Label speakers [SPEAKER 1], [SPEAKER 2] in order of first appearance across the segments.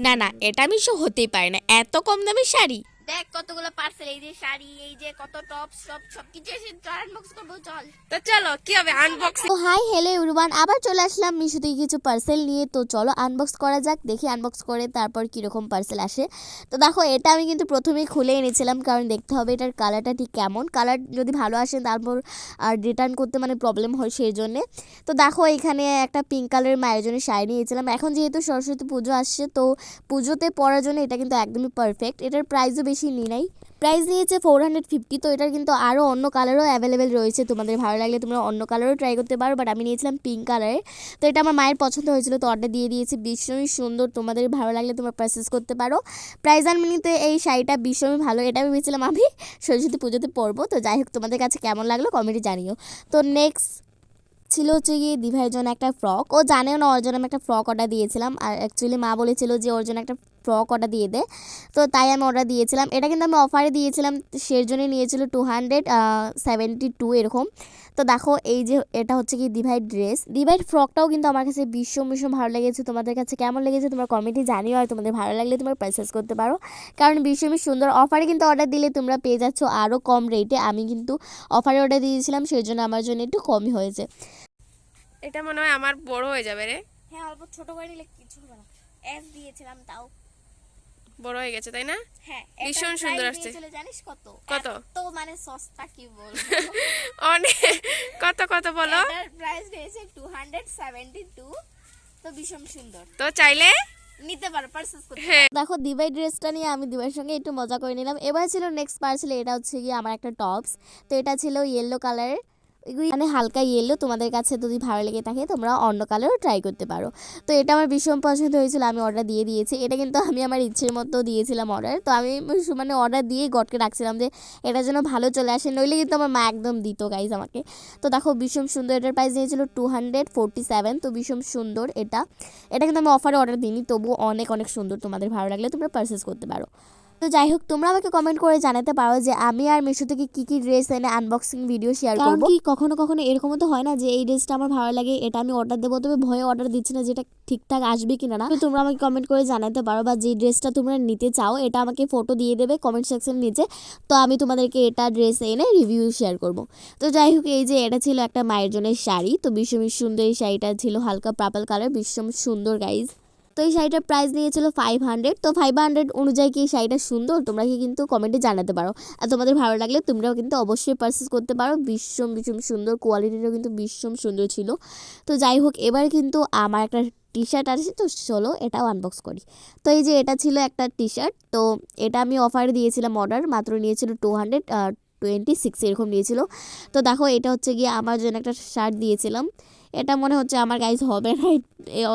[SPEAKER 1] না না, এটা মিশো হতেই পারে না, এত কম দামে শাড়ি।
[SPEAKER 2] দেখ কতগুলো পার্সেল, এই যে শাড়ি, এই যে কত টপ সবকিছু এসে আনবক্স করবো, চল।
[SPEAKER 3] তো চলো কি হবে আনবক্সিং।
[SPEAKER 1] তো হাই হ্যালো এভরিওয়ান, আবার চলে আসলাম মিশো থেকে কিছু পার্সেল নিয়ে। তো চলো আনবক্স করা যাক, দেখি আনবক্স করে তারপর কীরকম পার্সেল আসে। তো দেখো এটা আমি কিন্তু প্রথমেই খুলে এনেছিলাম, কারণ দেখতে হবে এটার কালারটা ঠিক কেমন। কালার যদি ভালো আসে তারপর আর রিটার্ন করতে মানে প্রবলেম হয় সেই জন্যে। তো দেখো এখানে একটা পিঙ্ক কালারের মায়ের জন্য শাড়ি নিয়েছিলাম। এখন যেহেতু সরস্বতী পুজো আসছে, তো পুজোতে পরার জন্য এটা কিন্তু একদমই পারফেক্ট। এটার প্রাইসও বেশি নিই নাই, প্রাইস নিয়েছে 450। তো এটার কিন্তু আরও অন্য কালারও অ্যাভেলেবেল রয়েছে, তোমাদের ভালো লাগলে তোমরা অন্য কালারও ট্রাই করতে পারো, বাট আমি নিয়েছিলাম পিঙ্ক কালারের। তো এটা আমার মায়ের পছন্দ হয়েছিল, তো অর্ডার দিয়ে দিয়েছি। ভীষণই সুন্দর, তোমাদের ভালো লাগলে তোমরা পারচেস করতে পারো। প্রাইস আর মিনিতে এই শাড়িটা ভীষণই ভালো, এটা আমি ভেবেছিলাম আমি সরস্বতী পুজোতে পরবো। তো যাই হোক, তোমাদের কাছে কেমন লাগলো কমেন্টে জানিও। তো নেক্সট ছিল হচ্ছে গিয়ে দিভাইয়ের জন্য একটা ফ্রক। ও জানেও না ওর জন্য আমি একটা ফ্রক অর্ডার দিয়েছিলাম, আর অ্যাকচুয়ালি মা বলেছিল যে ওর জন্য একটা ফ্রক অর্ডার দিয়ে দে, তো তাই আমি অর্ডার দিয়েছিলাম। এটা কিন্তু আমি অফারে দিয়েছিলাম, সের জন্য নিয়েছিল 272 এরকম। তো দেখো এই যে এটা হচ্ছে কি দিভাইয়ের ড্রেস, দিভাইয়ের ফ্রকটাও কিন্তু আমার কাছে ভীষণ ভালো লেগেছে। তোমাদের কাছে কেমন লেগেছে তোমরা কমেন্টে জানিও, আর তোমাদের ভালো লাগলে তোমরা পারচেস করতে পারো, কারণ ভীষণই সুন্দর। অফারে কিন্তু অর্ডার দিলে তোমরা পেয়ে যাচ্ছ আরও কম রেটে। আমি কিন্তু অফারে অর্ডার দিয়েছিলাম, সেই জন্য আমার জন্য একটু কমই হয়েছে।
[SPEAKER 3] এটা মনে হয় আমার বড় হয়ে যাবে রে।
[SPEAKER 2] হ্যাঁ, অল্প ছোট করে নিলে কিছু হবে না। এস দিয়েছিলাম তাও
[SPEAKER 3] বড় হয়ে গেছে তাই না?
[SPEAKER 2] হ্যাঁ,
[SPEAKER 3] ভীষণ সুন্দর আসছে।
[SPEAKER 2] জানিস কত?
[SPEAKER 3] কত?
[SPEAKER 2] তো মানে সস্তা কি বলবো।
[SPEAKER 3] অনেক। কত কত বলো?
[SPEAKER 2] এটার প্রাইস নিয়েছে 272। তো ভীষণ সুন্দর,
[SPEAKER 3] তো চাইলে
[SPEAKER 2] নিতে পারো, পারচেজ করতে পারো।
[SPEAKER 3] হ্যাঁ।
[SPEAKER 1] দেখো দিবাই ড্রেসটা নিয়ে আমি দিবার সঙ্গে একটু মজা করে নিলাম। এবার ছিল নেক্সট পার্সেল, এটা হচ্ছে গিয়ে আমার একটা টপস। তো এটা ছিল ইয়েলো কালারের, মানে হালকা ইয়েলো। তোমাদের কাছে যদি ভালো লেগে থাকে তোমরা অন্য কালারও ট্রাই করতে পারো। তো এটা আমার ভীষণ পছন্দ হয়েছিল, আমি অর্ডার দিয়ে দিয়েছি। এটা কিন্তু আমি আমার ইচ্ছের মতো দিয়েছিলাম অর্ডার। তো আমি মানে অর্ডার দিয়েই গডকে রাখছিলাম যে এটা যেন ভালো চলে আসে, নইলে কিন্তু আমার মা একদম দিত গাইজ আমাকে। তো দেখো ভীষণ সুন্দর, এটার প্রাইস নিয়েছিল 247। তো ভীষণ সুন্দর এটা কিন্তু আমি অফারে অর্ডার দিইনি, তবু অনেক সুন্দর। তোমাদের ভালো লাগলে তোমরা পারচেস করতে পারো। তো যাই হোক, তোমরা আমাকে কমেন্ট করে জানাতে পারো যে আমি আর মিশো থেকে কী ড্রেস এনে আনবক্সিং ভিডিও শেয়ার করব। কি কখনো এরকমও তো হয় না যে এই ড্রেসটা আমার ভালো লাগে, এটা আমি অর্ডার দেবো, তবে ভয়ে অর্ডার দিচ্ছি না যেটা ঠিকঠাক আসবে কিনা না। তো তোমরা আমাকে কমেন্ট করে জানাতে পারো, বা যে ড্রেসটা তোমরা নিতে চাও এটা আমাকে ফটো দিয়ে দেবে কমেন্ট সেকশন নিচে। তো আমি তোমাদেরকে এটা ড্রেস এনে রিভিউ শেয়ার করব। তো যাই হোক, এই যে এটা ছিল একটা মায়ের জন্য শাড়ি। তো ভীষণ সুন্দর এই শাড়িটা ছিল, হালকা পার্পল কালার, ভীষণ সুন্দর গাইজ। তো এই শাড়িটার প্রাইস নিয়েছিল 500। তো 500 অনুযায়ী কি এই শাড়িটা সুন্দর, তোমরা কি কিন্তু কমেন্টে জানাতে পারো। আর তোমাদের ভালো লাগলে তোমরাও কিন্তু অবশ্যই পারচেস করতে পারো। ভীষণ সুন্দর, কোয়ালিটিটাও কিন্তু ভীষণ সুন্দর ছিল। তো যাই হোক, এবার কিন্তু আমার একটা টি শার্ট আছে, তো চলো এটাও আনবক্স করি। তো এই যে এটা ছিল একটা টি শার্ট। তো এটা আমি অফারে দিয়েছিলাম অর্ডার, মাত্র নিয়েছিল 226 এরকম নিয়েছিল। তো দেখো এটা হচ্ছে গিয়ে আমার জন্য একটা শার্ট দিয়েছিলাম। এটা মনে হচ্ছে আমার গাইজ হবে না,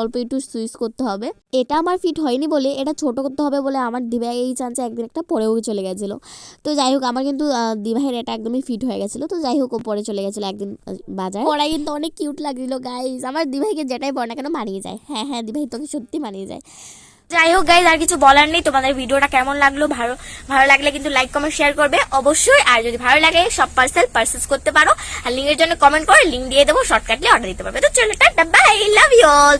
[SPEAKER 1] অল্প একটু সুইচ করতে হবে। এটা আমার ফিট হয়নি বলে এটা ছোট করতে হবে বলে আমার দিভাই এই চান্সে একদিন একটা পরেও চলে গেছিলো। তো যাই হোক, আমার কিন্তু দিভাইয়ের এটা একদমই ফিট হয়ে গেছিলো। তো যাই হোক, ও পরে চলে গেছিলো একদিন বাজারে। পরে কিন্তু অনেক কিউট লাগছিল গাইজ, আমার দিভাইকে যেটাই পরে না কেন মানিয়ে যায়। হ্যাঁ দিভাই তোকে সত্যি মানিয়ে যায়।
[SPEAKER 2] যাই হোক গাইজ, আর কিছু বলার নেই। তোমাদের ভিডিওটা কেমন লাগলো, ভালো লাগলে কিন্তু লাইক কমেন্ট শেয়ার করবে অবশ্যই। আর যদি ভালো লাগে সব পার্সেল পারচেজ করতে পারো। আর লিঙ্কের জন্য কমেন্ট করে লিঙ্ক দিয়ে দেবো, শর্টকাটলি অর্ডার দিতে পারবে। তো চলো tata, bye, love you all.